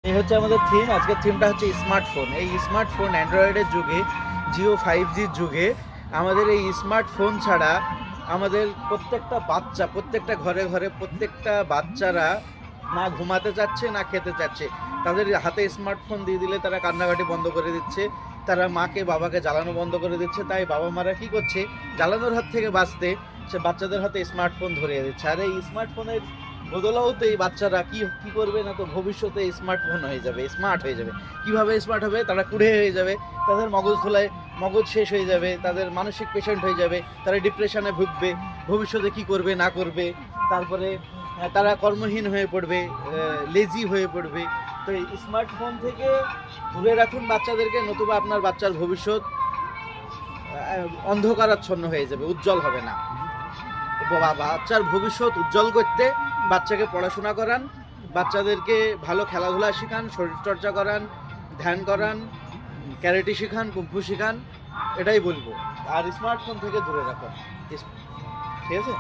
এই হচ্ছে আমাদের থিম। আজকের থিমটা হচ্ছে স্মার্টফোন। এই স্মার্টফোন অ্যান্ড্রয়েডের যুগে, জিও 5Gর যুগে আমাদের এই স্মার্টফোন ছাড়া আমাদের প্রত্যেকটা ঘরে ঘরে প্রত্যেকটা বাচ্চারা না ঘুমাতে চাচ্ছে না খেতে চাচ্ছে। তাদের হাতে স্মার্টফোন দিয়ে দিলে তারা কান্নাকাটি বন্ধ করে দিচ্ছে, তারা মাকে বাবাকে জ্বালানো বন্ধ করে দিচ্ছে। তাই বাবা মারা কী করছে, জ্বালানোর হাত থেকে বাঁচতে সে বাচ্চাদের হাতে স্মার্টফোন ধরিয়ে দিচ্ছে। আর এই স্মার্টফোনের বদলাওতে এই বাচ্চারা কি কি করবে না, তো ভবিষ্যতে স্মার্টফোন হয়ে যাবে, স্মার্ট হয়ে যাবে। কিভাবে স্মার্ট হবে, তারা কুড়ে হয়ে যাবে, তাদের মগজ ধোলায় মগজ শেষ হয়ে যাবে, তাদের মানসিক পেশেন্ট হয়ে যাবে, তারা ডিপ্রেশনে ভুগবে, ভবিষ্যতে কি করবে না করবে, তারপরে তারা কর্মহীন হয়ে পড়বে, লেজি হয়ে পড়বে। তো এই স্মার্টফোন থেকে দূরে রাখুন বাচ্চাদেরকে, নতুবা আপনার বাচ্চার ভবিষ্যৎ অন্ধকারাচ্ছন্ন হয়ে যাবে, উজ্জ্বল হবে না। বাচ্চার ভবিষ্যৎ উজ্জ্বল করতে বাচ্চাকে পড়াশোনা করান, বাচ্চাদেরকে ভালো খেলাধুলা শেখান, শরীরচর্চা করান, ধ্যান করান, ক্যারেটে শেখান, কুম্ফু শেখান, এটাই বলবো। আর স্মার্টফোন থেকে দূরে রাখুন, ঠিক আছে।